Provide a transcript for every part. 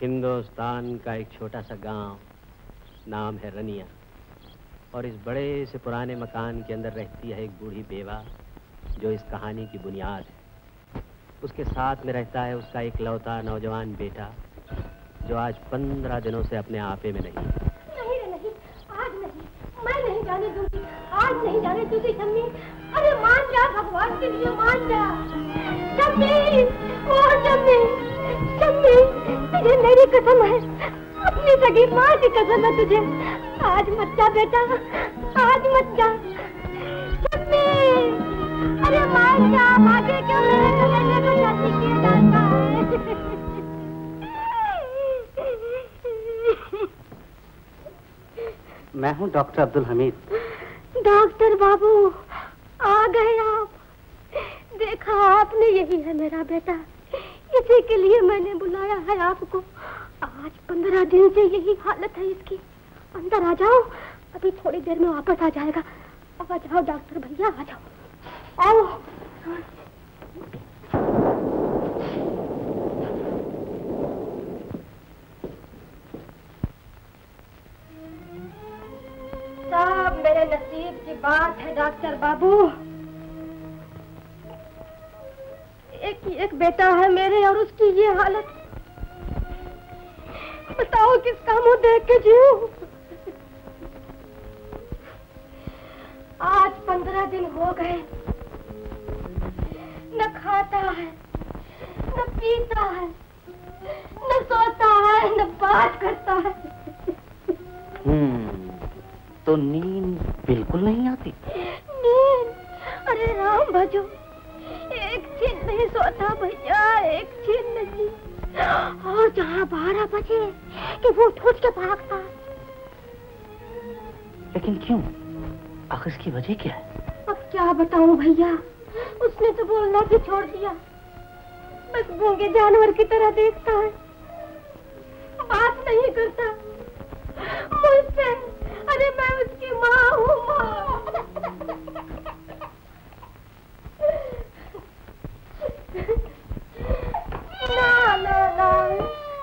हिंदुस्तान का एक छोटा सा गांव, नाम है रनिया, और इस बड़े से पुराने मकान के अंदर रहती है एक बूढ़ी बेवा जो इस कहानी की बुनियाद है। उसके साथ में रहता है उसका एक लौता नौजवान बेटा जो आज 15 दिनों से अपने आपे में नहीं। नहीं रे नहीं, आज नहीं, मैं नहीं जाने दूंगी, आज नहीं जाने दूंगी शम्मी। अरे मान जा, भगवान के लिए मान जा। शम्मी, ओ शम्मी, शम्मी, तुझे मेरी कसम है, अपनी सगी माँ की कसम है तुझे। आज मत जा बेटा, आज मत जा। शम्मी, अरे मान जा, आगे क्यों नहीं को शादी किया जाता है। मैं हूँ डॉक्टर अब्दुल हमीद। डॉक्टर बाबू, आ गए आप। देखा आपने, यही है मेरा बेटा, इसी के लिए मैंने बुलाया है आपको। आज 15 दिन से यही हालत है इसकी। अंदर आ जाओ, अभी थोड़ी देर में वापस आ जाएगा। अब आ जाओ डॉक्टर भैया, आ जाओ, आओ। सब मेरे नसीब की बात है डॉक्टर बाबू। एक ही एक बेटा है मेरे और उसकी ये हालत। बताओ किसका मुंह देख के जीऊं? आज 15 दिन हो गए, न खाता है, न पीता है, न सोता है, न बात करता है। तो नींद बिल्कुल नहीं आती? नींद? अरे राम भजो, एक छीन नहीं सोता भैया, एक छीन नहीं। और जहाँ 12 बजे कि वो उठ के भागता। लेकिन क्यों? आखिर इसकी वजह क्या है? अब क्या बताऊं भैया, उसने तो बोलना भी छोड़ दिया। बस गूंगे जानवर की तरह देखता है, बात नहीं करता मुझसे। अरे मैं उसकी माँ हूँ, माँ। ना ना ना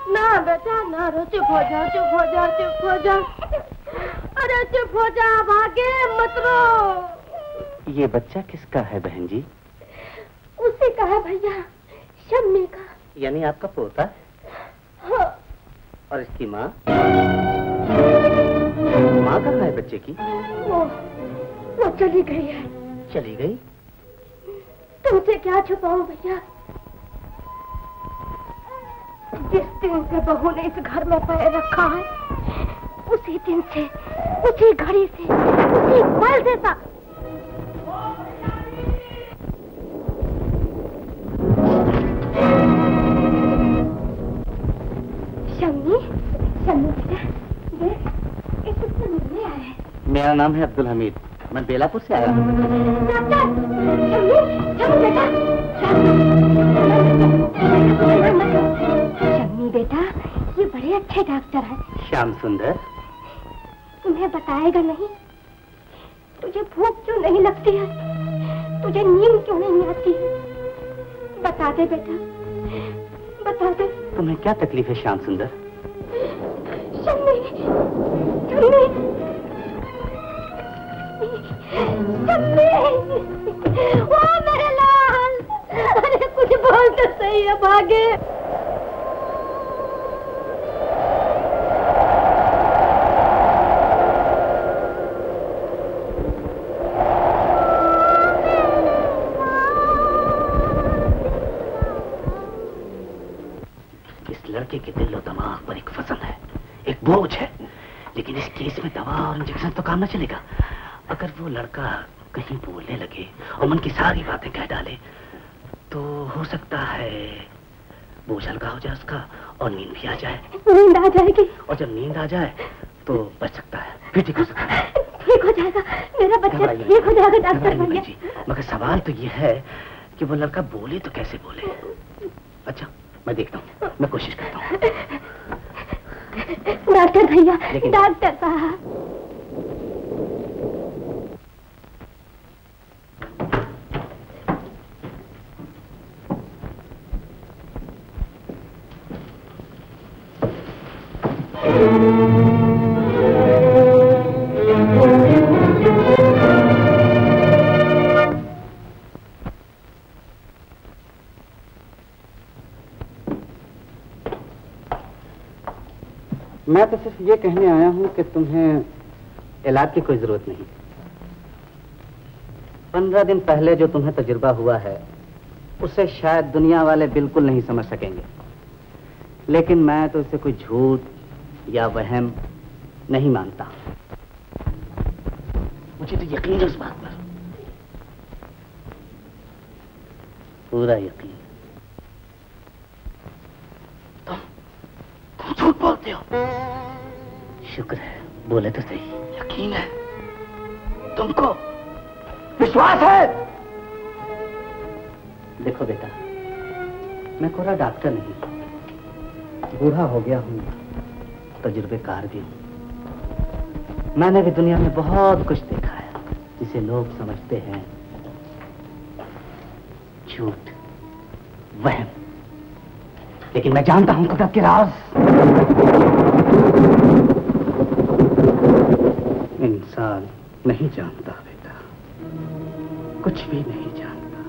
ना बेटा, ना रो, चुप हो जा, चुप हो जा, चुप हो जा। अरे चुप हो जा, भागे मत रो। ये बच्चा किसका है बहन जी? उसी का है भैया, शम्मी का। यानी आपका पोता है? हाँ। और इसकी माँ? माँ कहाँ है बच्चे की? वो चली गई है। चली गई? तुमसे क्या छुपाऊं भैया, जिस दिन से बहू ने इस घर में पैर रखा है, उसी दिन से, उसी घड़ी से, उसी पल से सा शम्मी, शम्मी बेटा, देख, एक तुझसे मिलने आया है। मेरा नाम है अब्दुल हमीद, मैं बेलापुर से आया हूँ। डॉक्टर, शम्मी बेटा, ये बड़े अच्छे डॉक्टर हैं। श्याम सुंदर, तुम्हें बताएगा नहीं? तुझे भूख क्यों नहीं लगती है? तुझे नींद क्यों नहीं आती है? बता दे बेटा, बता दे। तुम्हें क्या तकलीफ है श्याम सुंदर? शम्मी, शम्मी, शम्मी, ओ मेरे लाल, अरे कुछ बोल तो सही है भागे। लड़के के दिल और दिमाग पर एक वजन है, एक बोझ है, लेकिन इस केस में दवा और इंजेक्शन तो काम न चलेगा। अगर वो लड़का कहीं बोलने लगे और मन की सारी बातें कह डाले तो हो सकता है बोझ हल्का हो जाए उसका और नींद भी आ जाए। नींद आ जाएगी? और जब नींद आ जाए तो बच सकता है, फिर ठीक हो सकता है। ठीक हो जाएगा मेरा बच्चा, ठीक हो जाएगा डॉक्टर भैया। मगर सवाल तो ये है कि वो लड़का बोले तो कैसे बोले। अच्छा, मैं देखता हूँ, मैं कोशिश करता हूँ। डॉक्टर भैया, डॉक्टर साहब। मैं तो सिर्फ ये कहने आया हूं कि तुम्हें इलाज की कोई जरूरत नहीं। 15 दिन पहले जो तुम्हें तजुर्बा हुआ है उसे शायद दुनिया वाले बिल्कुल नहीं समझ सकेंगे, लेकिन मैं तो इसे कोई झूठ या वहम नहीं मानता। मुझे तो यकीन है उस बात पर, पूरा यकीन। तुम झूठ बोलते हो? शुक्र है, बोले तो सही। यकीन है तुमको, विश्वास है। देखो बेटा, मैं कोई डॉक्टर नहीं, बूढ़ा हो गया हूं, तजुर्बेकार भी हूं। मैंने भी दुनिया में बहुत कुछ देखा है जिसे लोग समझते हैं झूठ, वहम, लेकिन मैं जानता हूं कुदरत के राज। इंसान नहीं जानता बेटा, कुछ भी नहीं जानता।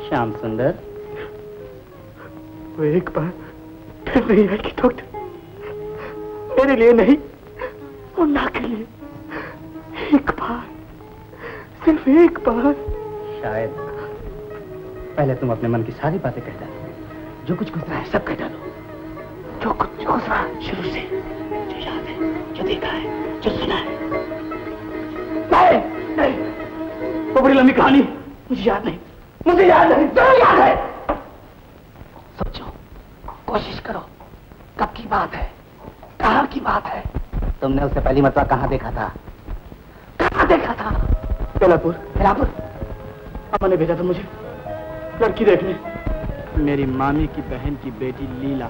श्याम सुंदर, वो एक बार फिर नहीं आएगी डॉक्टर, मेरे लिए नहीं, मुन्ना के लिए। एक बार, सिर्फ एक बार। शायद पहले तुम अपने मन की सारी बातें कह डालो, जो कुछ गुजरा है सब कह डालो। जो कुछ गुजरा शुरू से, जो याद है, जो देखा है, जो सुना है। नहीं, नहीं, वो बड़ी लंबी कहानी, मुझे याद नहीं, मुझे याद नहीं, जरूर याद है। सोचो, कोशिश करो, कब की बात है, कहाँ की बात है? तुमने उसे पहली मरतबा कहाँ देखा था? कहाँ देखा था? बेलापुर। बेलापुर? अम्मा ने भेजा था मुझे लड़की देखने। मेरी मामी की बहन की बेटी लीला।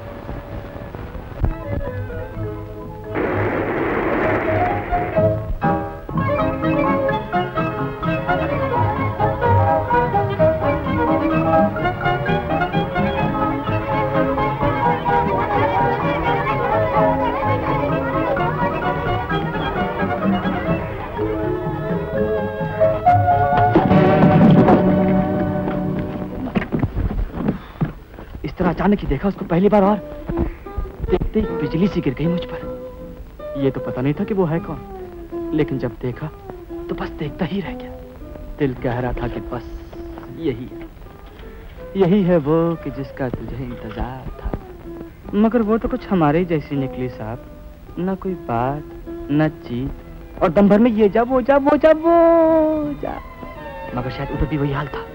अचानक ही देखा उसको पहली बार और देखते ही बिजली सी गिर गई मुझ पर। ये तो पता नहीं था कि वो है कौन, लेकिन जब देखा तो बस देखता ही रह गया। दिल कह रहा था कि बस यही है। यही है वो कि जिसका तुझे इंतजार था, मगर वो तो कुछ हमारे ही जैसी निकली साहब। न कोई बात, न चीज, और दम भर में ये जा वो जा वो जा वो जा। मगर शायद उधर भी वही हाल था,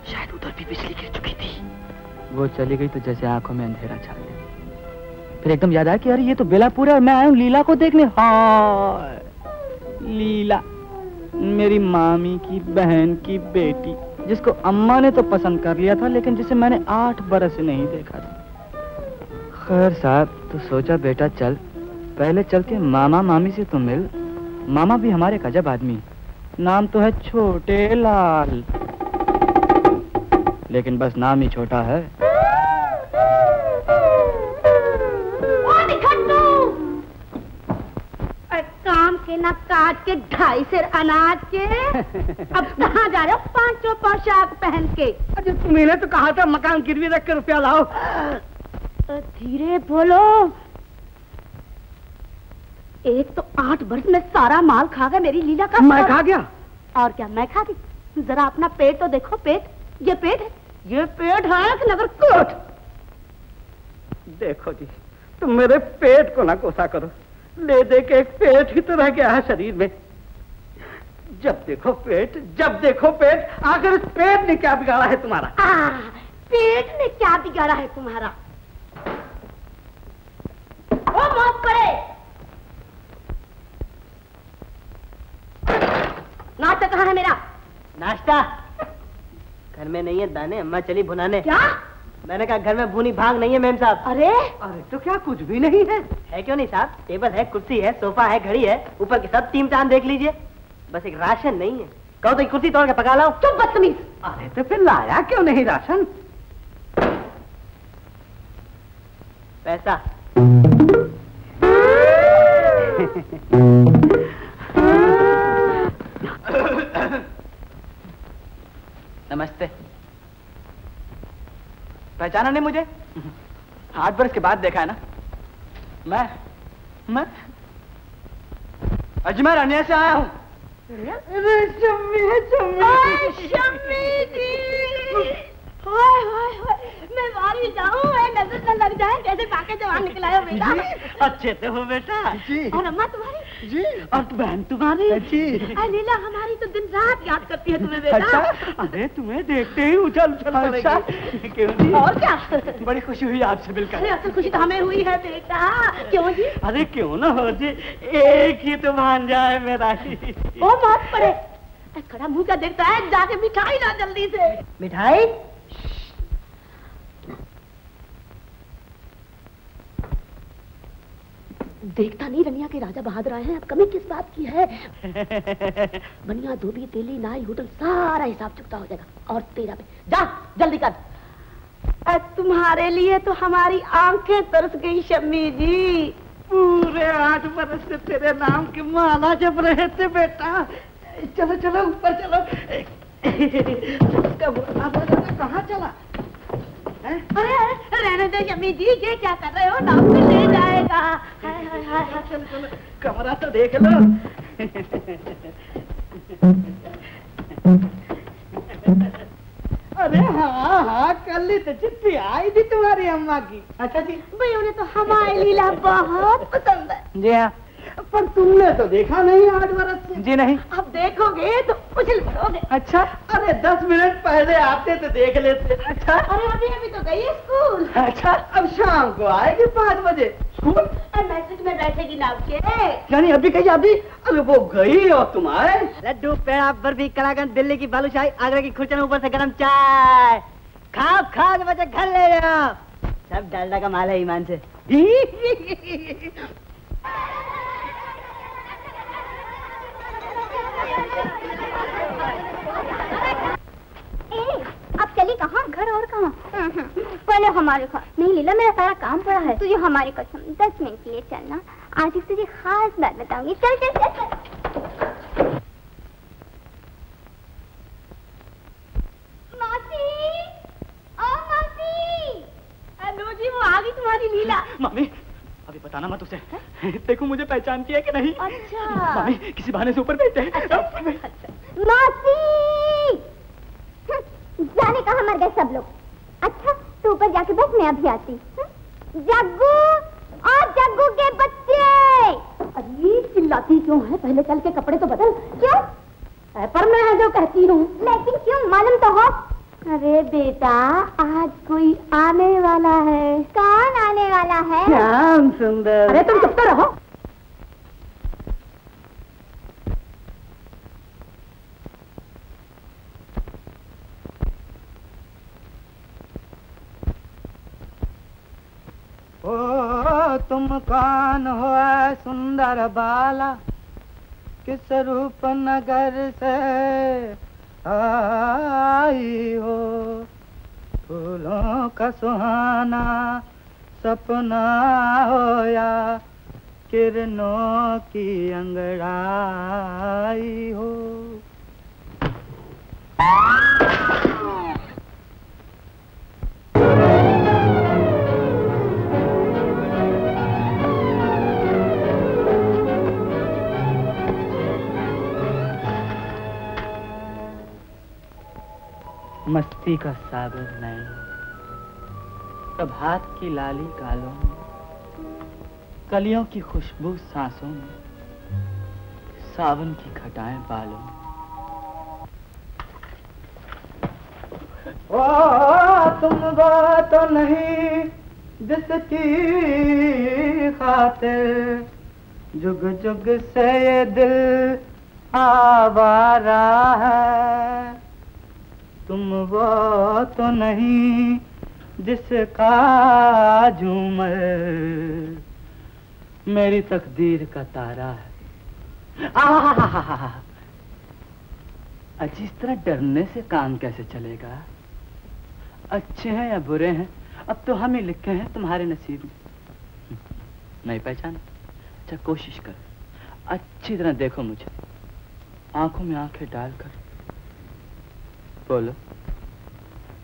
शायद उधर भी बिजली गिर चुकी थी। वो चली गई तो जैसे आंखों में अंधेरा छा गया। फिर एकदम याद आया कि अरे ये तो बेलापुर है और मैं आया हूँ लीला को देखने। हाय लीला, मेरी मामी की बहन की बेटी, जिसको अम्मा ने तो पसंद कर लिया था लेकिन जिसे मैंने 8 बरस से नहीं देखा था। खैर साहब, तो सोचा बेटा चल, पहले चल के मामा मामी से तो मिल। मामा भी हमारे एक अजब आदमी, नाम तो है छोटे लाल, लेकिन बस नाम ही छोटा है। काम के ना काट के 2.5 सेर अनाज के अब कहाँ जा रहे हो 5 पोशाक पहन के? अरे तुम्हें तो कहा था मकान गिरवी रख के रुपया लाओ। धीरे बोलो। एक तो 8 बरस में सारा माल खा गया मेरी लीला का। मैं खा गया? और क्या मैं खा गई? जरा अपना पेट तो देखो। पेट, ये पेट है, ये पेट है कि नगर कोट? देखो जी, तुम मेरे पेट को ना कोसा करो, ले दे के एक पेट ही तो रह गया है शरीर में। जब देखो पेट, जब देखो पेट, आखिर इस पेट ने क्या बिगाड़ा है तुम्हारा? पेट ने क्या बिगाड़ा है तुम्हारा? ओ मौत पड़े, नाश्ता कहाँ है मेरा? नाश्ता घर में नहीं है दाने, अम्मा चली भुनाने। क्या? मैंने कहा घर में भुनी भाग नहीं है मेम साहब। अरे अरे तो क्या कुछ भी नहीं है? है क्यों नहीं साहब, टेबल है, कुर्सी है, सोफा है, घड़ी है, ऊपर के सब टीम टाम देख लीजिए, बस एक राशन नहीं है। कहो तो एक कुर्सी तोड़ के पका लाओ। चुप बदतमीज। अरे तो फिर लाया क्यों नहीं राशन? पैसा नमस्ते। पहचाना नहीं मुझे? 8 बरस के बाद देखा है ना। मैं अजमेर अन्य से आया हूँ। अरे शम्मी जी, हाय हाय हाय, मैं मारी जाऊँ, नजर न लग जाए, कैसे पाके जवान निकला है बेटा। अच्छे से हो बेटा जी। और अम्मा तुम्हारी जी। और बहन तुम्हारी जी। लीला हमारी तो दिन रात याद करती है तुम्हें बेटा। अच्छा, अरे तुम्हें देखते ही उछल उछल पड़ेगी। क्यों जी? और क्या? बड़ी खुशी हुई आपसे मिलकर। अरे असल खुशी तो हमें हुई है बेटा। क्यों जी? अरे क्यों ना हो जी, एक ही तो भांजा है मेरा ही। ओ मौत पड़े, खड़ा मुंह क्या देखता है, जाके मिठाई ला जल्दी से। मिठाई? देखता नहीं रनिया के राजा बहादुर आए हैं, अब कमी किस बात की है? बनिया धोबी तेली नाई होटल सारा हिसाब चुकता हो जाएगा। और तेरा भी जा जल्दी कर। तुम्हारे लिए तो हमारी आंखें तरस गई शम्मी जी। पूरे 8 बरस से तेरे नाम की माला जप रहे थे बेटा। चलो चलो ऊपर चलो। कहाँ चला? अरे रहने दो शम्मी जी, ये क्या कर रहे हो? नाम से ले जाएगा। हाय हाय हाय, चलो चलो, कमरा तो देख लो। अरे हाँ हाँ, कल ही तो चिट्ठी आई थी तुम्हारी अम्मा की। अच्छा जी। भाई उन्हें तो हमारी लीला बहुत पसंद है। जी हाँ। पर तुमने तो देखा नहीं 8 बरस से। जी नहीं। अब देखोगे तो उछल पड़ोगे। अच्छा, अरे 10 मिनट पहले आते तो देख लेते। अच्छा, अरे अभी तो गई है स्कूल। अच्छा, अब शाम को आएगी 5 बजे स्कूल। मैसेज में बैठेगी नाव के। यानी अभी कहीं अभी? अरे वो गई और तुम आए। लड्डू, पेड़ा, बर्फी, कलाकंद, दिल्ली की बालूशाही, आगरा की खुरचन, ऊपर से गरम चाय। खाओ खाओ के बच्चे घर ले जाओ, सब डालडा का माल है ईमान से। अब चली कहाँ? घर और कहाँ? पहले हमारे घर। नहीं लीला, मेरा सारा काम पड़ा है। तुझे हमारी कसम 10 मिनट के लिए चलना। आज एक तुझे खास बात बताऊंगी। चल चल चल, चल। मासी, ओ मासी। हेलो जी, वो आ गई तुम्हारी लीला। मामी अभी बताना मत उसे। देखो मुझे पहचान किया कि नहीं। अच्छा मामी किसी बहाने से ऊपर बैठे हैं। मासी, जाने कहाँ मर गए सब लोग। अच्छा तो ऊपर जाके बस मैं अभी आती। जग्गू और जग्गू के बच्चे। अरे चिल्लाती क्यों है? पहले चल के कपड़े तो बदल। क्यों? पर मैं है जो कहती हूँ। लेकिन क्यों? मालूम तो हो। अरे बेटा आज कोई आने वाला है। कौन आने वाला है? श्याम सुंदर। अरे तुम चुप तो रहो। ओ तुम कौन हो सुंदर बाला, किस रूप नगर से आई हो, फूलों का सुहाना सपना हो या किरणों की अंगड़ाई हो। मस्ती का सागर नैनों, प्रभात की लाली गालों में, कलियों की खुशबू सांसों में, सावन की घटाएं बालों में। ओ तुम वो तो नहीं जिसकी खातिर जुग जुग से ये दिल आवारा है, तुम वो तो नहीं जिसका झूमर मेरी तकदीर का तारा है। अच्छा इस तरह डरने से काम कैसे चलेगा? अच्छे हैं या बुरे हैं अब तो हम ही लिखे हैं तुम्हारे नसीब में। नहीं पहचाना? अच्छा कोशिश कर, अच्छी तरह देखो मुझे, आंखों में आंखें डालकर बोलो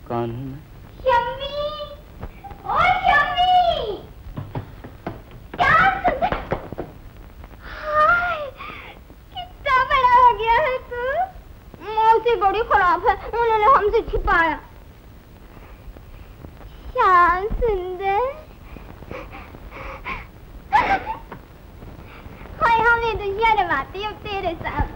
कौन हूं मैं? शम्मी! ओ शम्मी! क्या सुंदर! हाय! कितना बड़ा हो गया है तू! मौसी बड़ी खराब है, उन्होंने हमसे छिपाया। श्याम सुंदर! हाय हमें तो शर्म आती है तेरे साथ।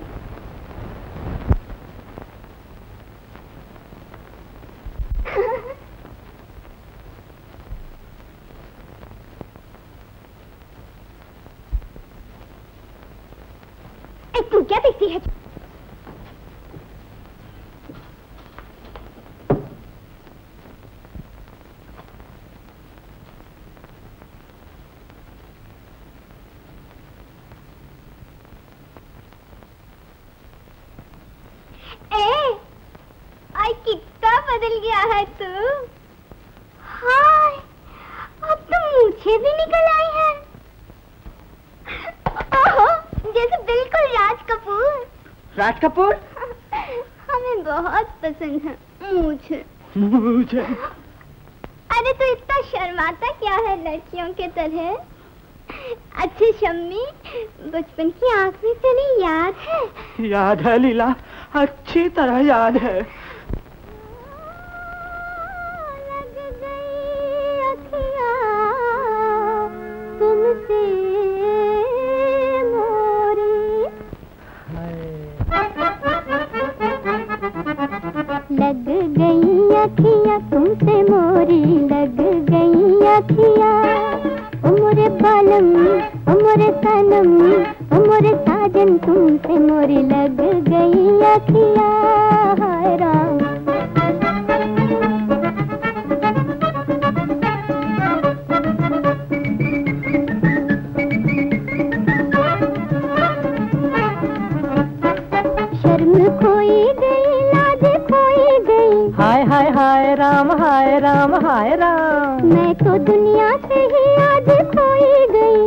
तू क्या देखती है? कितना बदल गया है तू। हाय अब तो मूछें भी निकल आई है। ओहो जैसे बिल्कुल राज कपूर। राज कपूर? हमें बहुत पसंद है मूछें। मुझे अरे तू इतना शर्माता क्या है लड़कियों के तरह? अच्छी शम्मी बचपन की आंख में तेरी याद है? याद है लीला, अच्छी तरह याद है। लग गई अखियाँ तुमसे मोरी, लग गई अखियाँ तुमसे मोरी, लग गई अखियाँ उम्र बालम उम्र सनम उम्र साजन तुमसे मोरी, लग गई अखियाँ। हाय राम शर्म खोई गई लाज खोई गई। हाय हाय हाय राम हाय राम हाय राम। मैं तो दुनिया से ही आज खोई गई।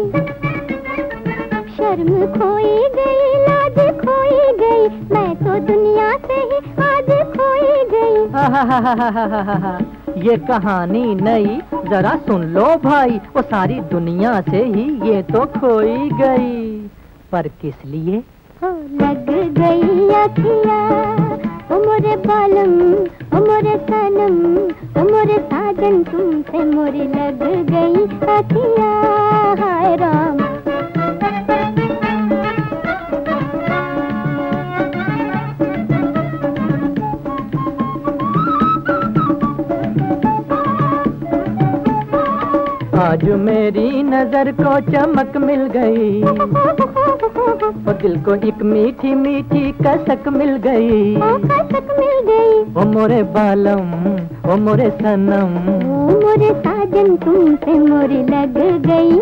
शर्म खोई गई लाज खोई गई, मैं तो दुनिया से ही आज खोई गई। ये कहानी नई जरा सुन लो भाई, वो सारी दुनिया से ही ये तो खोई गई, पर किस लिए? लग गई अखियाँ ओ मोरे बालम, ओ मोरे सनम, ओ मोरे साजन तुमसे मोरी लग गई अखियाँ, हाय राम। आज मेरी नजर को चमक मिल गई, ओ दिल को एक मीठी मीठी कसक मिल गई, ओ कसक मिल गई। ओ मोरे बालम, ओ मोरे सनम, ओ मोरे साजन तुमसे मोरी लग गई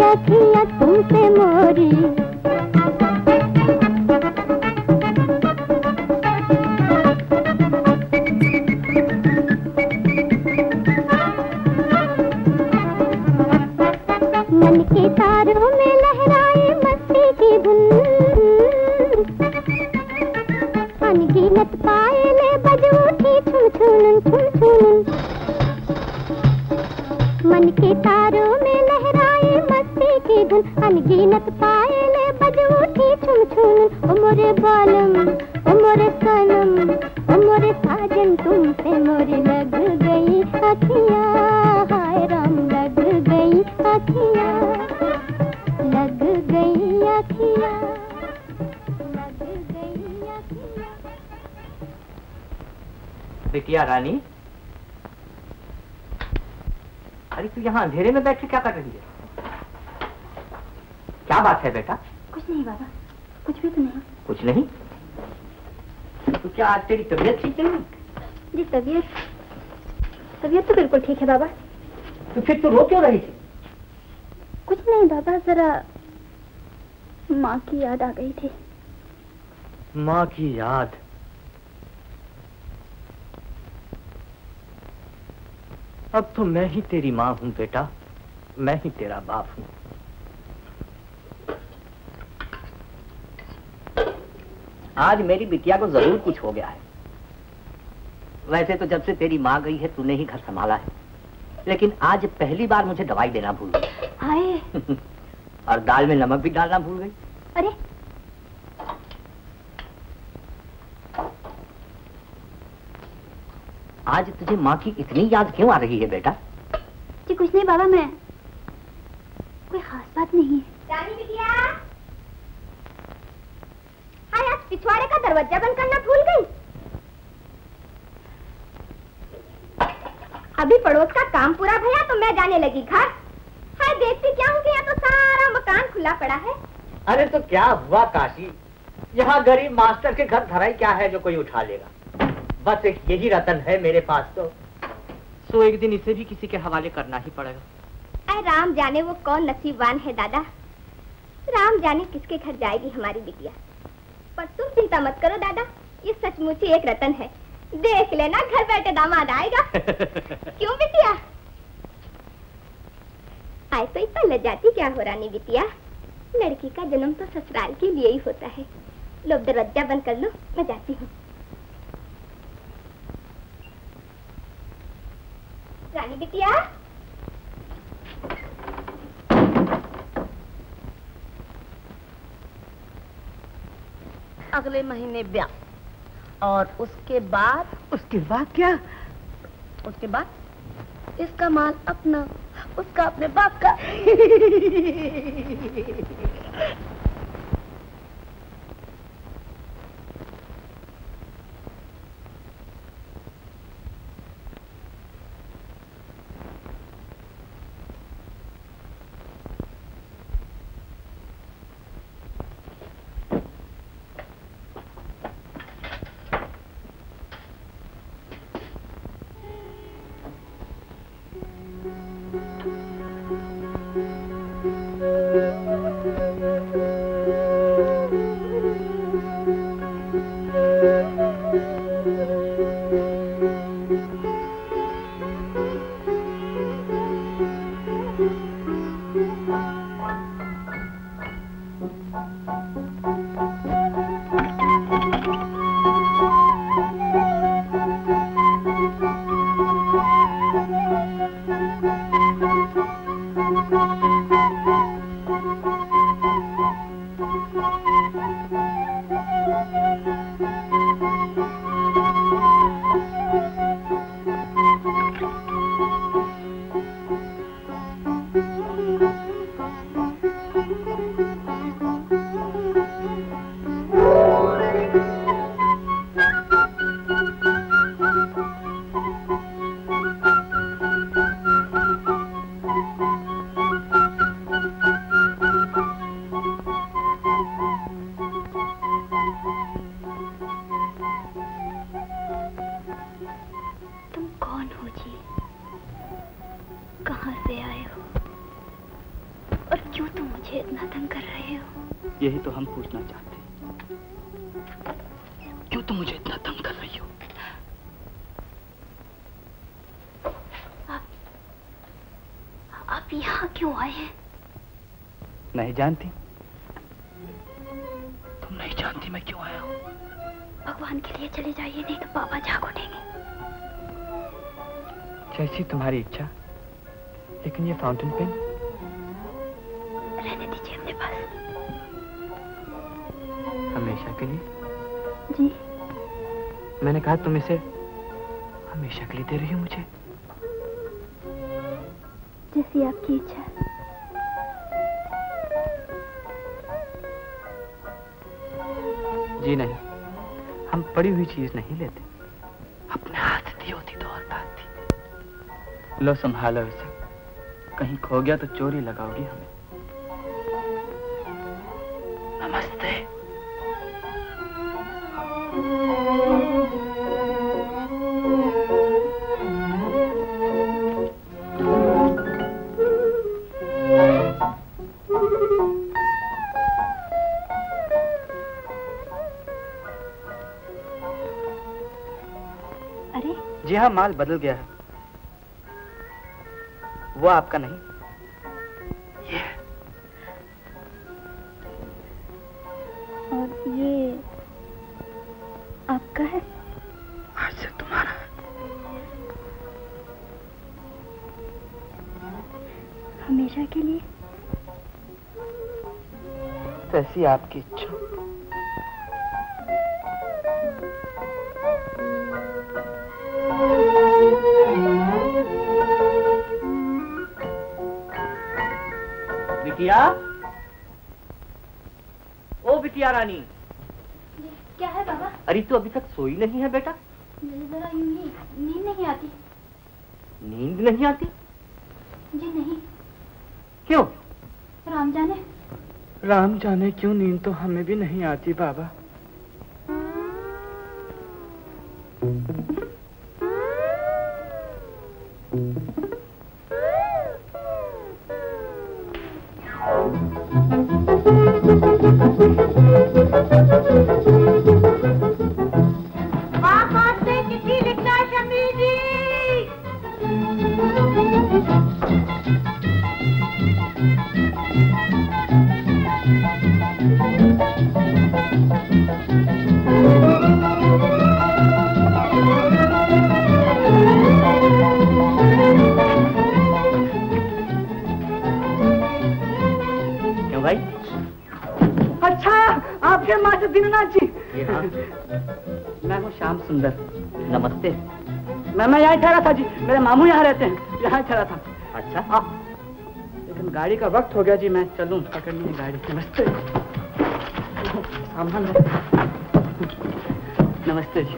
अखियाँ तुमसे मोरी। मन के तारों में लहराए मस्ती की धुन, अनगिनत पायले बज उठी छुन छुन छुन छुन। मन के तारों में लहराए मस्ती की धुन, अनगिनत पायले बज उठी छुन छुन। ओ मोरे बालम, ओ मोरे सनम, ओ मोरे साजन तुमसे मोरी लग गई अखियाँ, हाय राम लग गई अखियाँ, लग गई अखियाँ, लग गई अखियाँ। बिटिया रानी, अरे तू यहाँ अंधेरे में बैठ के क्या कर रही है? क्या बात है बेटा? कुछ नहीं बाबा, कुछ भी तो नहीं। कुछ नहीं? तो क्या आज तेरी तबीयत ठीक नहीं? जी तबीयत तो बिल्कुल ठीक है बाबा। तो फिर तू रो क्यों रही थी? कुछ नहीं बाबा, जरा माँ की याद आ गई थी। माँ की याद? अब तो मैं ही तेरी माँ हूँ बेटा, मैं ही तेरा बाप हूँ। आज मेरी बिटिया को जरूर कुछ हो गया है। वैसे तो जब से तेरी माँ गई है तूने ही घर संभाला है, लेकिन आज पहली बार मुझे दवाई देना भूल गई। हाय। और दाल में नमक भी डालना भूल गई। अरे आज तुझे माँ की इतनी याद क्यों आ रही है बेटा? जी कुछ नहीं बाबा, मैं कोई खास बात नहीं है। रानी बिटिया, हाय आज पिछवाड़े का दरवाजा बंद करना भूल गई। अभी पड़ोस का काम पूरा भया तो मैं जाने लगी घर। हाय देखती क्या हूँ कि यहाँ तो सारा मकान खुला पड़ा है। अरे तो क्या हुआ काशी, यहाँ गरीब मास्टर के घर धराई क्या है जो कोई उठा लेगा? बस एक यही रतन है मेरे पास तो एक दिन इसे भी किसी के हवाले करना ही पड़ेगा। अरे राम जाने वो कौन नसीबवान है दादा, राम जाने किसके घर जाएगी हमारी बिटिया। पर तुम चिंता मत करो दादा, ये सचमुच ही एक रतन है। देख लेना घर बैठे दामाद आएगा। क्यों बिटिया? आए तो इतना लजाती क्या हो रानी बिटिया, लड़की का जन्म तो ससुराल के लिए ही होता है। लो दरवाजा बंद कर लो, मैं जाती हूँ। रानी बिटिया, अगले महीने ब्याह और उसके बाद क्या? उसके बाद इसका माल अपना, उसका अपने बाप का। कहाँ से आए हो और क्यों तुम मुझे इतना तंग कर रहे हो? यही तो हम पूछना चाहते हैं, क्यों तुम मुझे इतना तंग कर रही हो? आप यहाँ क्यों आए हैं? नहीं जानती? तुम नहीं जानती मैं क्यों आया हूँ? भगवान के लिए चले जाइए, नहीं तो पापा जाग उठेंगे। जैसी तुम्हारी इच्छा, लेकिन ये फाउंटेन पेन रहने दीजिए अपने पास। हमेशा के लिए? जी। मैंने कहा तुम इसे हमेशा के लिए दे रही हो मुझे? जैसी आपकी इच्छा। जी नहीं, हम पड़ी हुई चीज नहीं लेते। अपने हाथ दी होती तो और बात थी। लो संभालो इसे, कहीं खो गया तो चोरी लगाओगी हमें। नमस्ते। अरे जी हाँ, माल बदल गया है। वो आपका नहीं, ये है। और ये आपका है? आज से तुम्हारा है। हमेशा के लिए? जैसी आपकी इच्छा। बिटिया, ओ बिटिया रानी। क्या है बाबा? अरे तू अभी तक सोई नहीं है बेटा? जरा यूं ही नींद नहीं आती। नींद नहीं आती? जी नहीं। क्यों? राम जाने। राम जाने क्यों, नींद तो हमें भी नहीं आती बाबा। वापस से चिट्ठी लिखना शमी जी। क्यों भाई? अच्छा, आपके मास्टर दीननाथ जी। हाँ। मैं हूँ श्याम सुंदर। नमस्ते। मैं यहाँ ठहरा था जी, मेरे मामू यहाँ रहते हैं, यहाँ ठहरा था। अच्छा। लेकिन गाड़ी का वक्त हो गया जी, मैं चलूं, पकड़नी है गाड़ी। नमस्ते। सामान है। नमस्ते जी।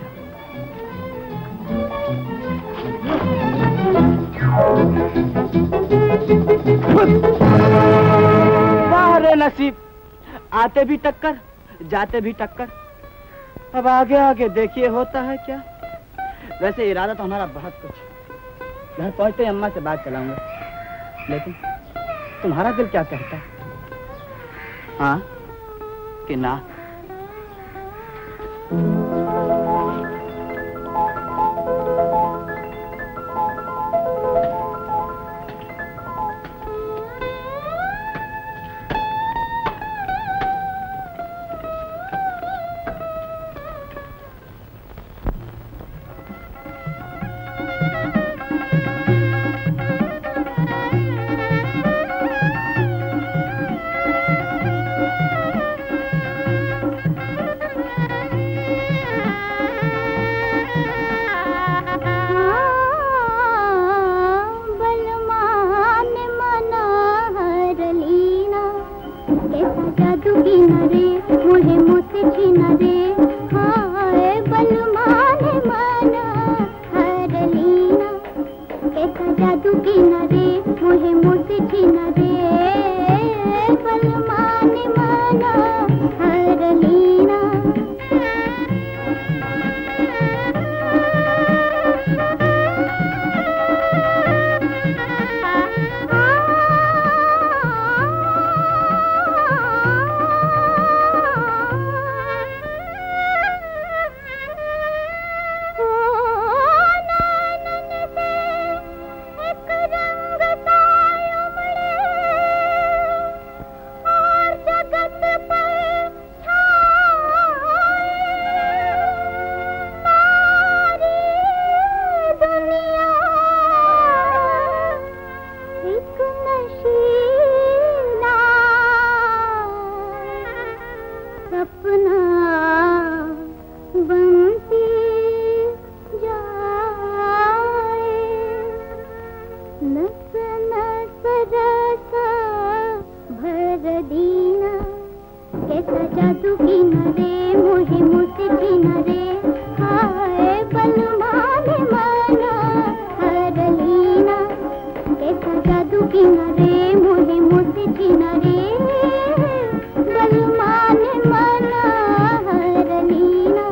वाह रे नसीब, आते भी टक्कर, जाते भी टक्कर। अब आगे आगे देखिए होता है क्या। वैसे इरादा तो हमारा बहुत कुछ। घर पहुंचते ही अम्मा से बात चलाऊंगा, लेकिन तुम्हारा दिल क्या कहता है? हाँ कि ना? नस नस रस भर दीना कैसा जादू की नरे मोहे मुझसे छीना रे हाय बलमान माना हर लीना कैसा जादू की नरे मोहे मुझसे छीना रे बलमान माना हर लीना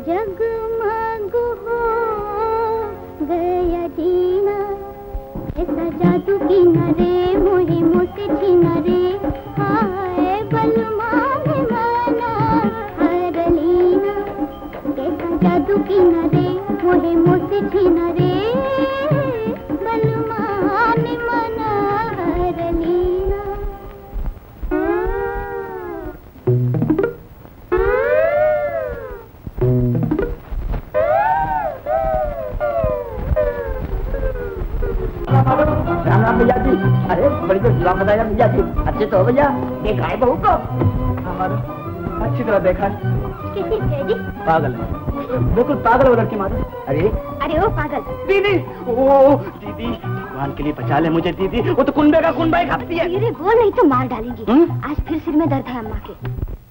जगमग हो गया जीना ऐसा जादू की नरे मोहे मुझसे छीना रे हाय बलमान माना हर लीना कैसा जादू की नरे मोहे मुझसे छीना रे बलमान माना हर लीना राम राम भैया जी। अरे बड़ी तो सलाम बताया भैया जी। अच्छे तो हो भैया। देखा है बहू को? हमारा अच्छी तरह देखा है। किसी जी? पागल है, बिल्कुल पागल वो लड़की मारो। अरे अरे ओ पागल दीदी, ओ दीदी भगवान के लिए बचा ले मुझे दीदी, वो तो कुंबे का कुंबा ही खाती है। अरे बोल नहीं तो मार डालेंगी। आज फिर सिर में दर्द है अम्मा के।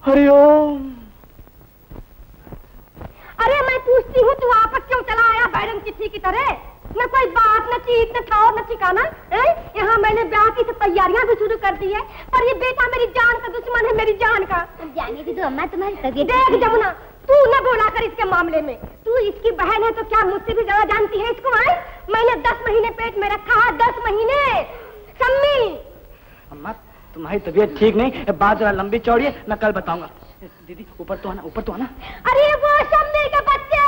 हरिओम। अरे मैं पूछती हूँ तू आपस क्यों चला आया बैरन चिट्ठी की तरह? न कोई बात न चीत न ठाव न ठिकाना। यहाँ मैंने ब्याह की तैयारियां भी शुरू कर दी है, पर ये बेटा मेरी जान का दुश्मन है, मेरी जान का। जाने की तो अम्मा तुम्हारी तबीयत। देख जमुना, तू न बोला कर इसके मामले में। तू इसकी बहन है तो क्या मुझसे भी ज्यादा जानती है इसको? मैंने 10 महीने पेट में रखा है, 10 महीने। सम्मी अम्मा तुम्हारी तबीयत ठीक नहीं, बात जरा लंबी चौड़ी है, मैं कल बताऊंगा। दीदी ऊपर तो आना, ऊपर तो आना। अरे वो सम्मी के बच्चे,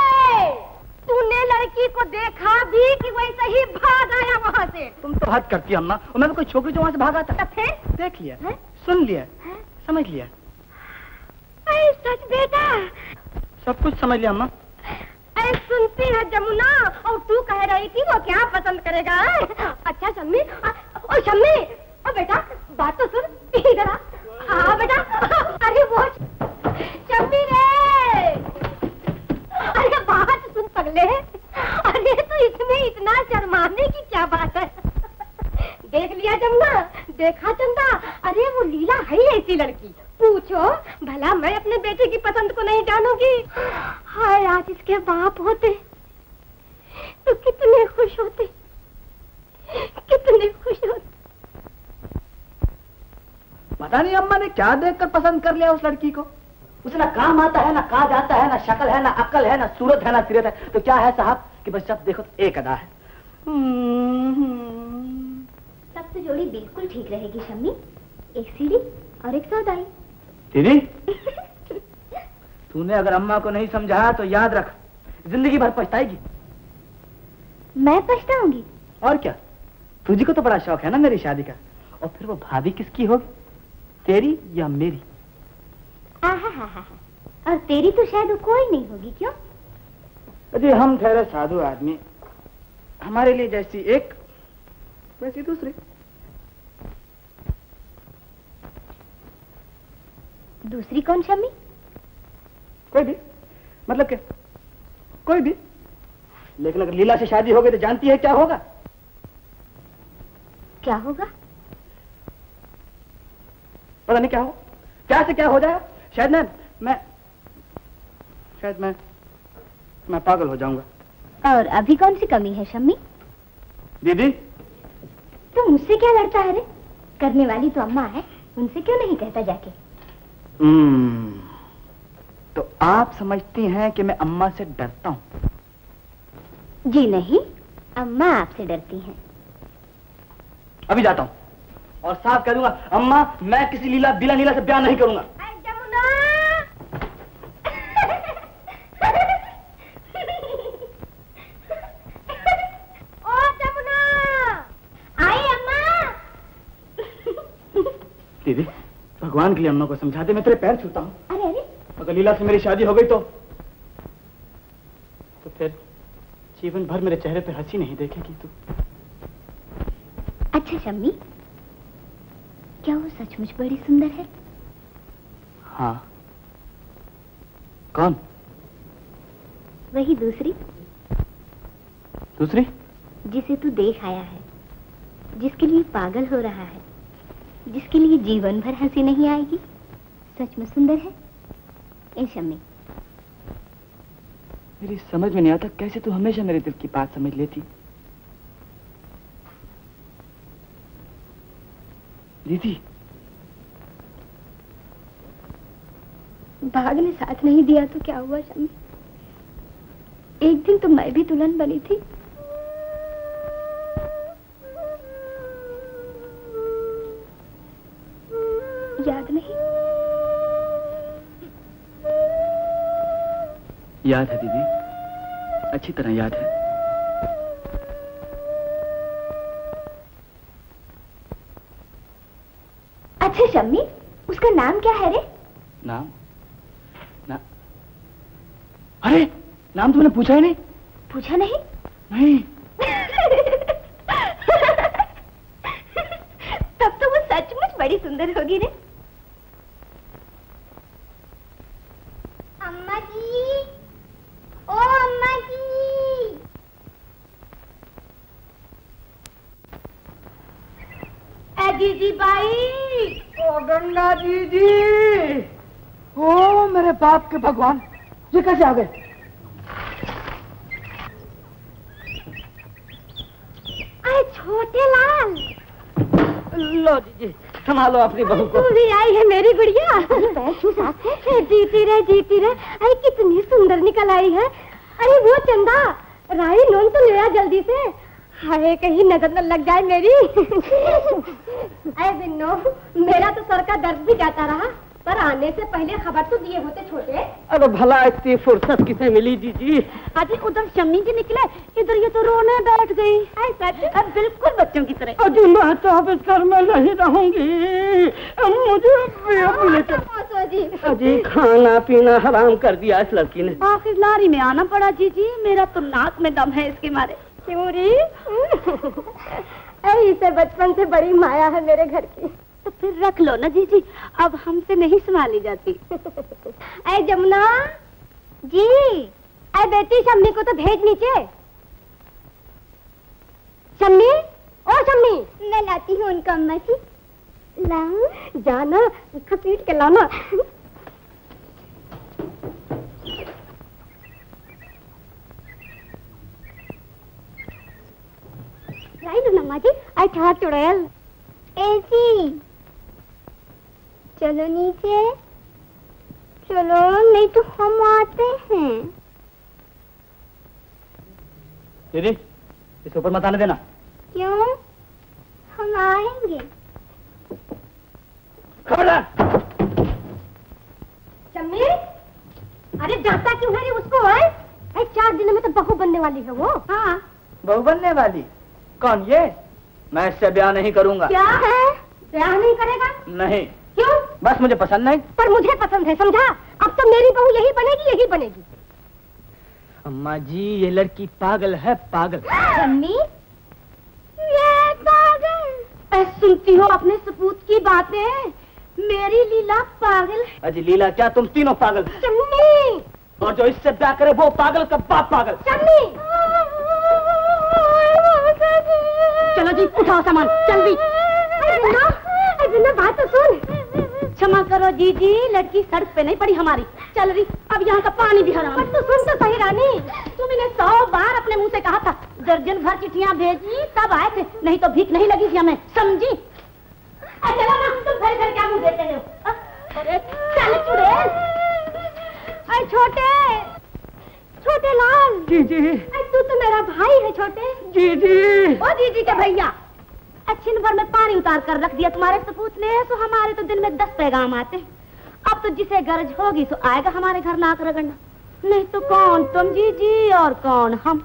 तूने लड़की को देखा भी कि वैसे ही भाग आया वहाँ से? तुम तो हद करती अम्मा, और मैं कोई छोकरी जो वहाँ से भागा था। देख लिया है? सुन लिया है? समझ लिया। सच बेटा सब कुछ समझ लिया अम्मा। अरे सुनती है जमुना, और तू कह रही थी वो क्या पसंद करेगा? अच्छा शम्मी, ओ शम्मी, ओ बेटा बात तो सुन, इधर आ। हाँ बेटा, अरे वो शम्मी रे, अरे बात सुन पगले। अरे तो इसमें इतना शर्माने की क्या बात है? देख लिया जमुना, देखा चंदा, अरे वो लीला है ऐसी लड़की, पूछो भला मैं अपने बेटे की पसंद को नहीं जानूंगी? हाय आज इसके बाप होते तो कितने खुश होते, कितने खुश होते। पता नहीं अम्मा ने क्या देखकर पसंद कर लिया उस लड़की को। उसे ना काम आता है, ना काज आता है, ना शक्ल है, ना अकल है, ना सूरत है, ना सीरत है, तो क्या है साहब कि बस जब देखो तो एक अदा है। तब तो जोड़ी बिल्कुल ठीक रहेगी शम्मी, एक सीढ़ी और एक सौदाई। दीदी तूने अगर अम्मा को नहीं समझाया तो याद रख, जिंदगी भर पछताएगी। मैं पछताऊंगी? और क्या, तुझी को तो बड़ा शौक है ना मेरी शादी का, और फिर वो भाभी किसकी होगी, तेरी या मेरी? और तेरी तो शायद कोई नहीं होगी, क्यों? अजी हम ठहरे साधु आदमी, हमारे लिए जैसी एक वैसी दूसरी। दूसरी कौन शम्मी? कोई भी, मतलब क्या, कोई भी। लेकिन अगर लीला से शादी हो गई तो जानती है क्या होगा? क्या होगा? पता नहीं क्या हो, क्या से क्या हो जाए। शायद मैं पागल हो जाऊंगा। और अभी कौन सी कमी है शम्मी? दीदी तो मुझसे क्या लड़ता है रे? करने वाली तो अम्मा है, उनसे क्यों नहीं कहता जाके? तो आप समझती हैं कि मैं अम्मा से डरता हूँ? जी नहीं, अम्मा आपसे डरती हैं। अभी जाता हूँ और साफ कह दूंगा, अम्मा मैं किसी लीला बिला नीला से ब्याह नहीं करूंगा। जमुना! ओ जमुना! आई अम्मा! दीदी, भगवान के लिए अम्मा को समझा दे, मैं तेरे पैर छूता हूँ। अरे अरे, अगर लीला से मेरी शादी हो गई तो फिर जीवन भर मेरे चेहरे पे हंसी नहीं देखेगी तू। अच्छा शम्मी, क्या वो सचमुच बड़ी सुंदर है? हाँ। कौन? वही दूसरी जिसे तू देख आया है, जिसके लिए पागल हो रहा है, जिसके लिए जीवन भर हंसी नहीं आएगी। सच में सुंदर है ए शम्मी। मेरी समझ में नहीं आता कैसे तू हमेशा मेरे दिल की बात समझ लेती। दीदी, भाग ने साथ नहीं दिया तो क्या हुआ शम्मी? एक दिन तो मैं भी दुल्हन बनी थी। याद नहीं? याद है दीदी, अच्छी तरह याद है। अच्छा शम्मी, उसका नाम क्या है रे? नाम? अरे नाम तुमने पूछा ही नहीं। पूछा नहीं? नहीं। तब तो वो सचमुच बड़ी सुंदर होगी रे। अम्मा जी, ओ अम्मा जी। दीदी बाई, ओ गंगा दीदी, ओ मेरे बाप के भगवान, ये कैसे आ गए? अरे छोटे लाल, लो दीदी, संभालो अपनी बहू को। तू भी आई है मेरी गुड़िया। जीती रहे। अरे कितनी सुंदर निकल आई है। अरे वो चंदा, राई लोन तो ले आ जल्दी से। हाय कहीं नजर न लग जाए मेरी। अरे बिन्नो, मेरा तो सर का दर्द भी जाता रहा, पर आने से पहले खबर तो दिए होते छोटे। अरे भला इतनी फुर्सत किसे मिली दीदी? अजी उधर शम्मी जी निकले, इधर ये तो रोने बैठ गई। अब बिल्कुल बच्चों की तरह। अजी मैं तो अब इस घर में नहीं रहूंगी, मुझे अजी खाना पीना हराम कर दिया इस लड़की ने। आखिर लारी में आना पड़ा जीजी, मेरा तो नाक में दम है इसके मारे। क्यों री? इसे बचपन से बड़ी माया है मेरे घर की। तो फिर रख लो ना जीजी, अब हमसे नहीं संभाली जाती। ऐ जमुना जी, ऐ बेटी शम्मी को तो भेज नीचे। शम्मी, ओ शम्मी। मैं लाती हूँ उनका अम्मा जी। लाऊं? जाना, खसीट के लाना। लाई लो अम्मा जी, आई था चुड़ैल। ऐसी चलो नीचे, चलो नहीं तो हम आते हैं। दीदी, इस ऊपर मत आने देना। क्यों? हम आएंगे। खबरदार। शम्मी, अरे डरता क्यों है रे उसको? है 4 दिनों में तो बहू बनने वाली है वो। हाँ, बहू बनने वाली? कौन ये? मैं इससे ब्याह नहीं करूंगा। क्या है? ब्याह नहीं करेगा? नहीं। क्यों? बस मुझे पसंद नहीं। पर मुझे पसंद है, समझा? अब तो मेरी बहू यही बनेगी। अम्मा जी, ये लड़की पागल है, पागल। शम्मी, ये पागल। सुनती हो अपने सपूत की बातें? मेरी लीला पागल है। अजी लीला क्या, तुम तीनों पागल। शम्मी, और जो इससे ब्याह करे वो पागल का बाप पागल। शम्मी, चलो जी उठाओ सामान, जल्दी। बात तो सुन। क्षमा करो जीजी, लड़की सड़क पे नहीं पड़ी हमारी, चल रही। अब यहाँ का पानी भी हराम। तो सुन तो सही रानी, तुमने 100 बार अपने मुंह से कहा था, दर्जन भर चिट्ठियाँ भेजी तब आए थे, नहीं तो भीख नहीं लगी थी हमें, समझी? चलो ना, तुम घर क्या मुंह देते हो? अरे चल चुड़ैल। जी जी। तू तो मेरा भाई है छोटे। जी जी। ओ जी जी के भैया, अच्छी भर में पानी उतार कर रख दिया। तुम्हारे तो पूछने हैं तो हमारे तो दिन में 10 पैगाम आते हैं। अब तो जिसे गरज होगी तो आएगा हमारे घर नाक रगड़ना, नहीं तो कौन तुम जी जी और कौन हम।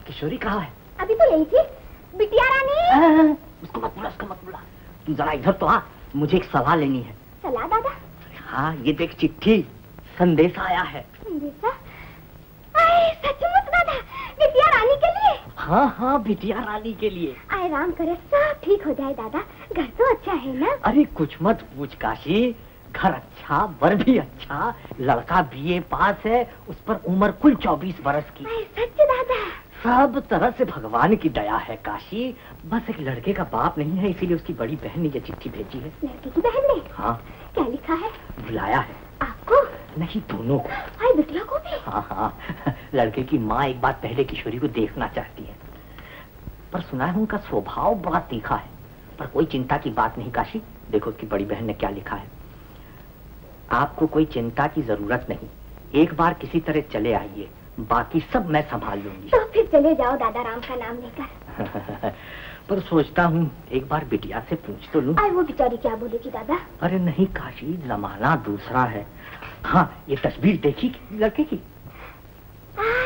किशोरी कहाँ है? अभी तो यही थी। बिटिया रानी। उसको मत बुला। तू जरा इधर तो आ, मुझे एक सलाह लेनी है। सलाह दादा? हाँ, ये देख चिट्ठी, संदेशा आया है। संदेशा? सचमुच दादा, बिटिया रानी के लिए? हाँ, बिटिया रानी के लिए। आए राम करे सब ठीक हो जाए दादा, घर तो अच्छा है ना? अरे कुछ मत पूछ काशी, घर अच्छा, वर भी अच्छा, लड़का BA पास है, उस पर उम्र कुल 24 बरस की। सच सब तरह से भगवान की दया है काशी। बस एक लड़के का बाप नहीं है, इसीलिए उसकी बड़ी बहन ने ये चिट्ठी भेजी है। लड़के की बहन ने? हाँ। क्या लिखा है? बुलाया है। आपको? नहीं, दोनों को। हाय, बिटिया को भी? हाँ हाँ, लड़के की माँ एक बार पहले किशोरी को देखना चाहती है, पर सुना है उनका स्वभाव बड़ा तीखा है। पर कोई चिंता की बात नहीं काशी। देखो उसकी बड़ी बहन ने क्या लिखा है। आपको कोई चिंता की जरूरत नहीं, एक बार किसी तरह चले आइए, बाकी सब मैं संभाल लूंगी। तो फिर चले जाओ दादा राम का नाम लेकर। पर सोचता हूँ एक बार बिटिया से पूछ तो लूं। अरे वो बेचारी क्या बोलेगी दादा? अरे नहीं काशी, जमाना दूसरा है। हाँ, ये तस्वीर देखी लड़के की?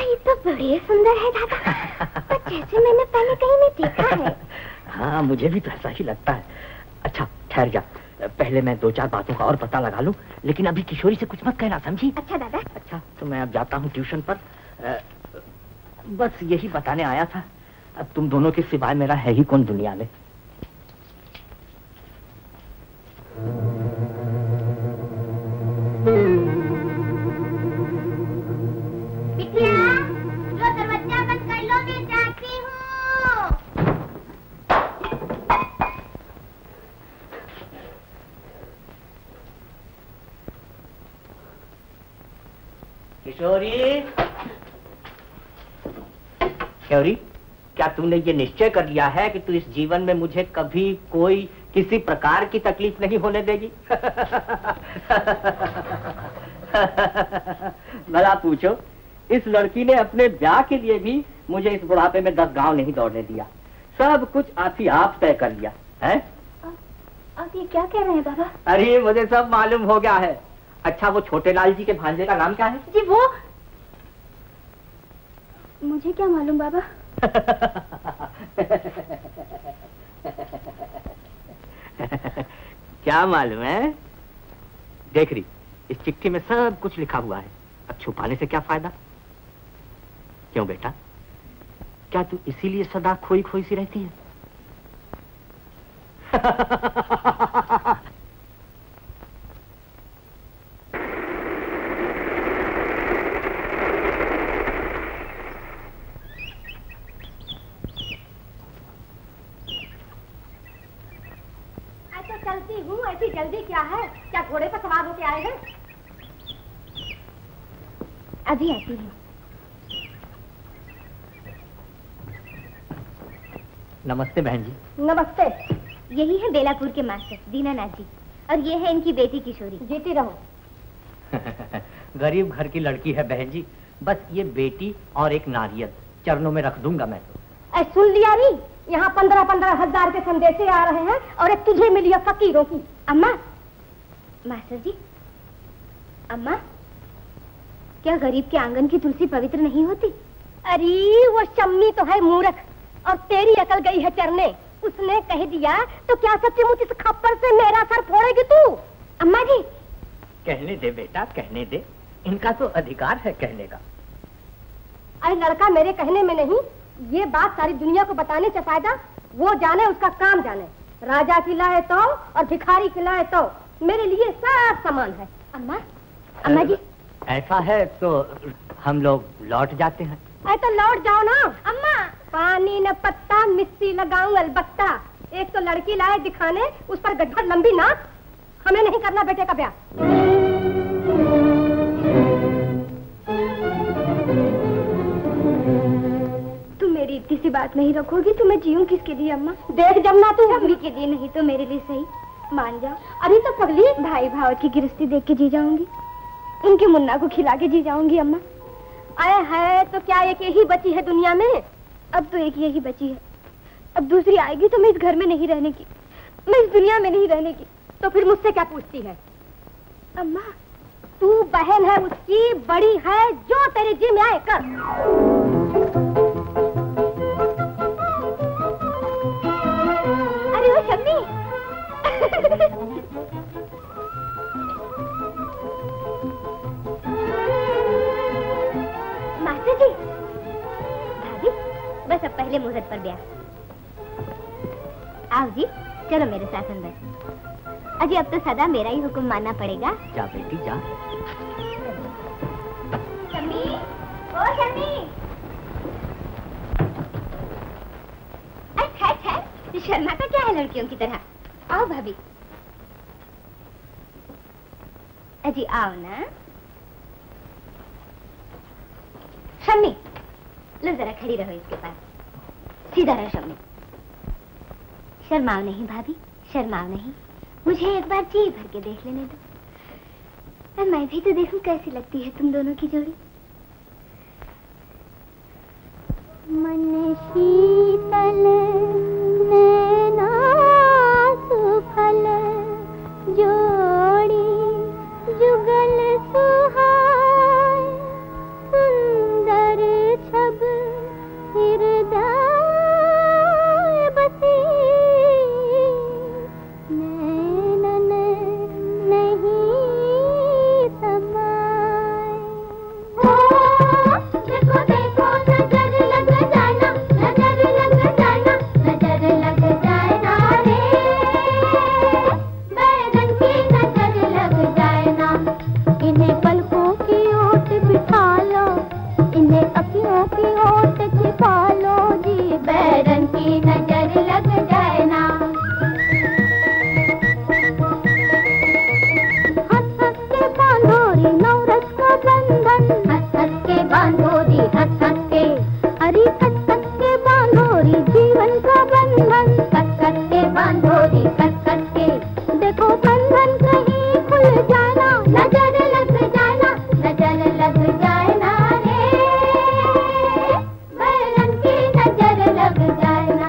ये तो बड़ी सुंदर है दादा, जैसे मैंने पहले कहीं नहीं देखा है। हाँ, मुझे भी तो ऐसा ही लगता है। अच्छा ठहर जा, पहले मैं 2-4 बातों का और पता लगा लूं, लेकिन अभी किशोरी से कुछ मत कहना, समझी? अच्छा दादा। अच्छा, तो मैं अब जाता हूँ ट्यूशन पर। बस यही बताने आया था, अब तुम दोनों के सिवाय मेरा है ही कौन दुनिया में। बिटिया, लो दरवाजा बंद कर लो, मैं जाती हूँ। किशोरी, किशोरी, क्या तूने ये निश्चय कर लिया है कि तू इस जीवन में मुझे कभी कोई किसी प्रकार की तकलीफ नहीं होने देगी? भला पूछो, इस लड़की ने अपने ब्याह के लिए भी मुझे इस बुढ़ापे में 10 गांव नहीं दौड़ने दिया। सब कुछ आप ही आप तय कर लिया है। आप ये क्या कह रहे हैं बाबा? अरे मुझे सब मालूम हो गया है। अच्छा, वो छोटे लाल जी के भांजे का नाम क्या है? जी वो मुझे क्या मालूम बाबा। क्या मालूम है? देख रही, इस चिट्ठी में सब कुछ लिखा हुआ है। अब छुपाने से क्या फायदा? क्यों बेटा, क्या तू इसीलिए सदा खोई खोई सी रहती है? चलती हूँ, ऐसी जल्दी क्या है? क्या घोड़े पर सवार होके आए हैं? अभी आती हूँ। नमस्ते बहन जी। नमस्ते। यही है बेलापुर के मास्टर दीनानाथ जी, और ये है इनकी बेटी किशोरी। जीती रहो। गरीब घर की लड़की है बहन जी, बस ये बेटी और एक नारियल चरणों में रख दूंगा मैं तो। सुन लिया री, यहाँ 15-15 हजार के संदेशे आ रहे हैं और एक तुझे मिली है फकीरों की। अम्मा, मास्टर जी, अम्मा, क्या गरीब के आंगन की तुलसी पवित्र नहीं होती? अरे वो शम्मी तो है मूर्ख, और तेरी अकल गई है चरने। उसने कह दिया तो क्या सच्चीमुच इस खप्पर से मेरा सर फोड़ेगी तू? अम्मा जी, कहने दे बेटा, कहने दे, इनका तो अधिकार है कहने का। अरे लड़का मेरे कहने में नहीं, ये बात सारी दुनिया को बताने से फायदा, वो जाने उसका काम जाने। राजा की लाए तो और भिखारी की लाए तो मेरे लिए सब समान है। अम्मा, अम्मा जी, ऐसा है तो हम लोग लौट जाते हैं। अरे तो लौट जाओ ना। अम्मा, पानी न पत्ता मिस्सी लगाऊं अलबत्ता। एक तो लड़की लाए दिखाने, उस पर गड्ढा लंबी नाक। हमें नहीं करना बेटे का ब्याह। मेरी इतनी सी बात नहीं रखोगी तो मैं जीऊं किसके लिए? अम्मा देख, जमना तू अम्मी के लिए नहीं तो मेरे लिए सही, मान जाओ। अरे तो पगली, भाई भावत की गिरस्ती देख के जी जाऊंगी, उनके मुन्ना को खिला के जी जाऊंगी। अम्मा आए है तो क्या एक यही बची है दुनिया में? अब तो एक यही बची है, अब दूसरी आएगी तो मैं इस घर में नहीं रहने की, मैं इस दुनिया में नहीं रहने की। तो फिर मुझसे क्या पूछती है? अम्मा, तू बहन है उसकी, बड़ी है, जो तेरे जी में आए कर। शम्मी, मास्टर जी, भाभी, बस अब पहले मुहूर्त पर ब्याह। आओ जी, चलो मेरे साथ अंदर। अजी अब तो सदा मेरा ही हुक्म मानना पड़ेगा। जा बेटी जा। शम्मी, ओ शम्मी। शर्माता क्या है लड़कियों की तरह? आओ भाभी। अजी आओ ना। शम्मी, लो जरा खड़ी रहो इसके पास। सीधा रहो शम्मी। शर्माओ नहीं भाभी, शर्माओ नहीं। मुझे एक बार जी भर के देख लेने दो। और मैं भी तो देखूं कैसी लगती है तुम दोनों की जोड़ी। मन शीतल नैना सुफल जोड़ी जुगल सुहाए सुंदर छब हृदय बसी नैनन नहीं समाए। देखो देखो नजर लग जाना, नजर लग जाना, नजर लग जाना रे, बैगन की नजर लग जाना। इन्हें पलकों की ओट बिठा लो, इन्हें अखियों की ओट छिपा लो जी, बैगन की नजर लग जाना। हंस हंस के बांधो रे नवरस का बंधन, हंस हंस के बांधो रे हंस हंस के, अरे कस कस के बांधो रे जीवन का बंधन, कस कस के बांधो रे कस कस के। देखो बंधन कहीं खुल जाना, नजर लग जाना, नजर लग जाना रे, बैगन की नजर लग जाना।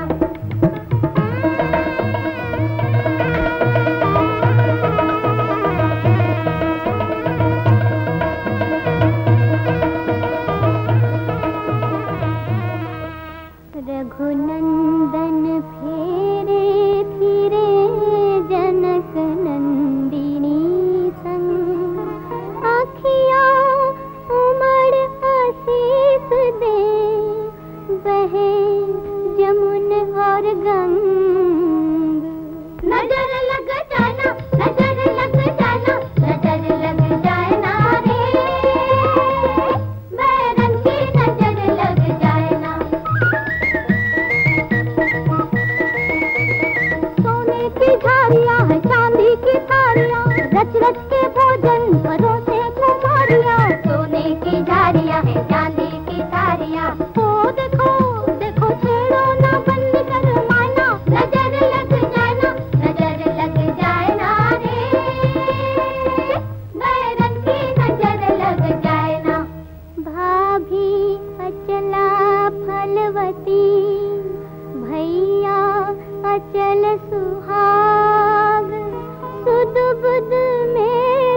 रघुनंदन फेरे फिरे जनक नंदिनी संग, आँखियाँ उमड़ आशीष दे, बहे जमुन और गंग। नजर लग जाना, नजर लग जाना, नजर लग जाना रे, बैगन की नजर लग जाना। सोने की झाड़ियाँ है चांदी की थालियाँ, रच रच के भोजन परोसे कुमारियाँ। सोने की झाड़ियाँ है चांदी की थालियाँ, ओ देखो देखो छेड़ो ना बंद कर माना, नजर लग जाना, नजर लग जाना रे, बैगन की नजर लग जाना। भाभी अचला फलवती, भैया अचल सुहाग, सुध बुध में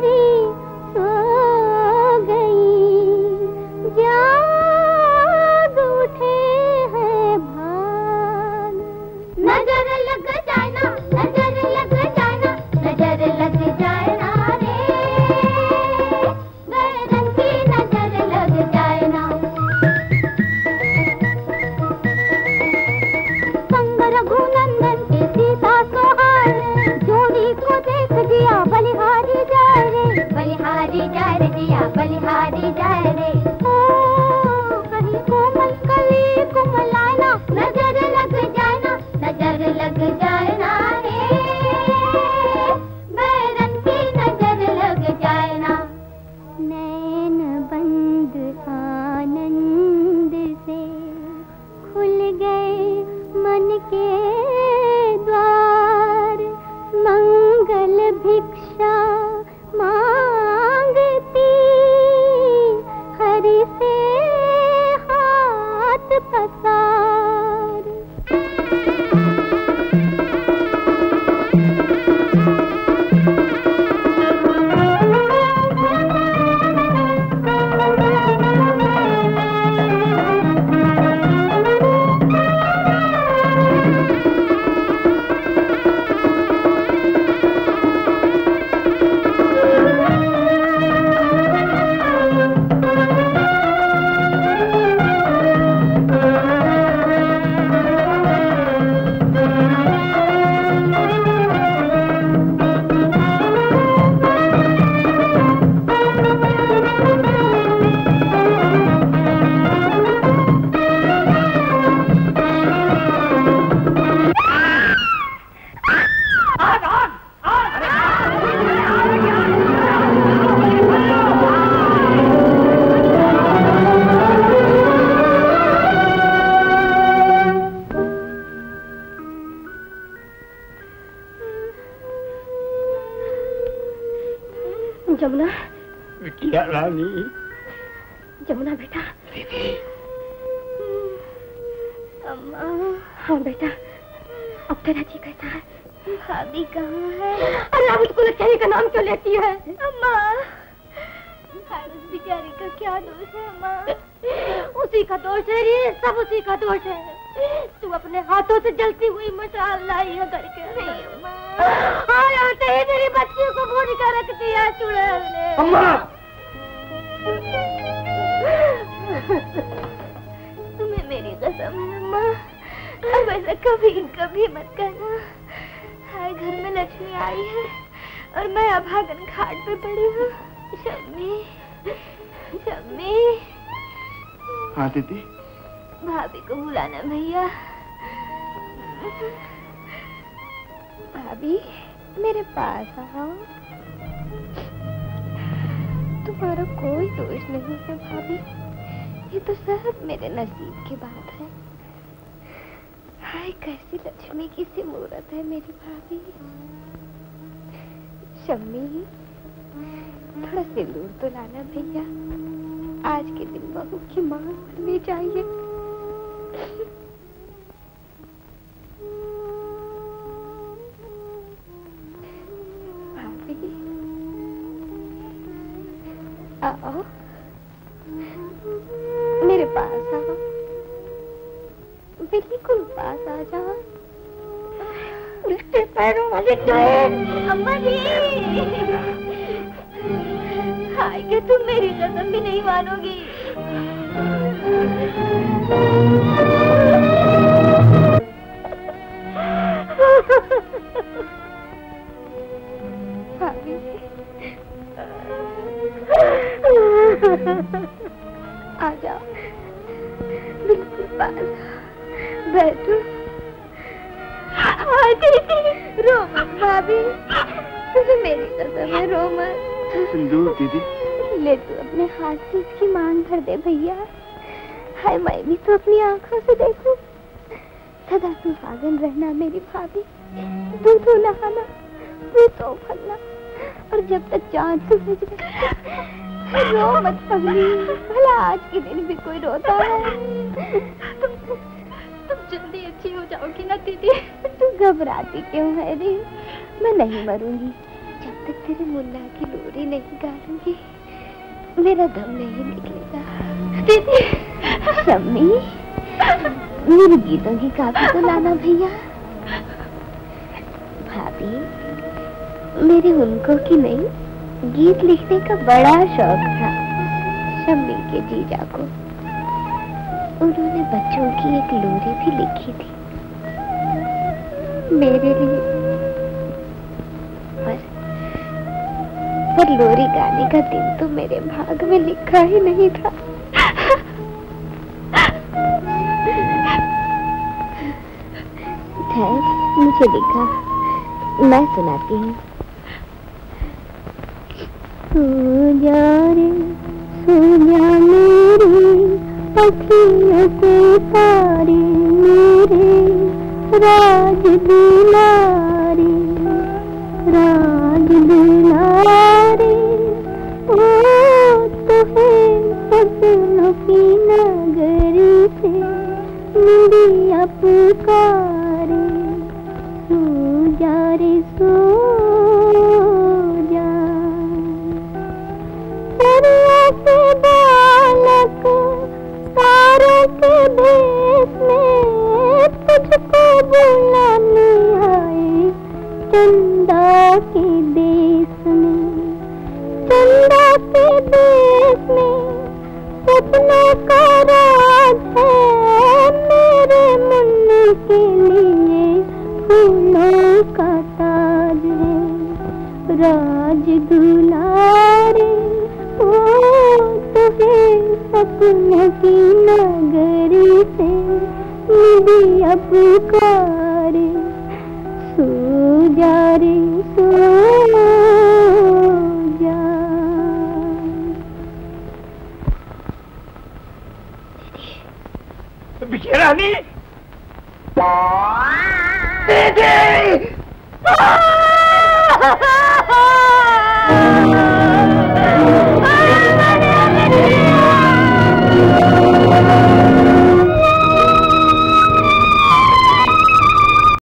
रानी। जमुना बेटा। दीदी। अम्मा। हाँ बेटा, अब तेरा जी कैसा है? भाभी कहाँ है? अरे अब उसको लड़की का नाम क्यों लेती है? अम्मा, उस बेचारी का क्या दोष है अम्मा? उसी का दोष है रे, सब उसी का दोष है। तू अपने हाथों से जलती हुई मशाल लाई है करके। नहीं अम्मा। हाँ आते ही मेरी बच्ची को भून कर रख दिया चुड़ैल ने। अम्मा! तुम्हें मेरी कसम है अम्मा, अब ऐसा कभी कभी मत करना। हाय घर में लक्ष्मी आई है और मैं अभागन घाट पे पड़ी हूँ। शम्मी, शम्मी। हाँ दीदी। भाभी को बुलाना भैया। भाभी मेरे पास आओ। तुम्हारा कोई दोष नहीं है भाभी, ये तो सब मेरे नसीब की बात है। हाय कैसी लक्ष्मी की सी मूरत है मेरी भाभी। शम्मी थोड़ा सिंदूर तो लाना भैया, आज के दिन बहू की मांग भरनी चाहिए। भाभी आओ, मेरे पास आओ, बिल्कुल पास आ जाओ। उल्टे पैरों वाले गए। अम्मा जी, हाय कि तुम मेरी कसम भी नहीं मानोगी। भाभी आ जाओ, बिल्कुल पास बैठो। रो भाभी, मेरी कसम है, रो मत। सिंदूर दीदी। ले तू अपने हाथ से इसकी मांग भर दे भैया। हाय मैं भी तो अपनी आंखों से देखूं। सदा सुहागन रहना मेरी भाभी, दूध नहाना, तो फलना, और जब तक चांद सूरज रहे। रो मत पगली, भला आज के दिन भी कोई रोता है? तुम जल्दी अच्छी हो जाओगी ना दीदी। तू घबराती क्यों है रे? मैं नहीं मरूंगी जब तक तेरे मुन्ना की लोरी नहीं गालूंगी। मेरा दम नहीं निकलेगा। दीदी। शम्मी, मेरे गीतों की कापी तो लाना भैया। भाभी मेरे उनको की नहीं, गीत लिखने का बड़ा शौक था। शम्मी के जीजा को उन्होंने बच्चों की एक लोरी भी लिखी थी मेरे लिए, पर लोरी गाने का दिन तो मेरे भाग में लिखा ही नहीं था। खैर मुझे लिखा, मैं सुनाती हूँ। सो जा रे सो जा मेरी अखियों के तारे, मेरे राज दुलारे, राज दुलारे। ओ तो है सपनों की नगरी से मेरी पुकारे। सो जा रे सो जा, परियों के बालक तारों के देश में तुझको बुलाने आए। चंदा के देश में, चंदा के देश में सपनों का राज है। मेरे मुन्ने के लिए फूलों का ताज है। राज दुलारे ओ तुझे सपनों की नगरी से मेरी पुकारे। सो जा रे सो जा। बिखेरानी दीदी।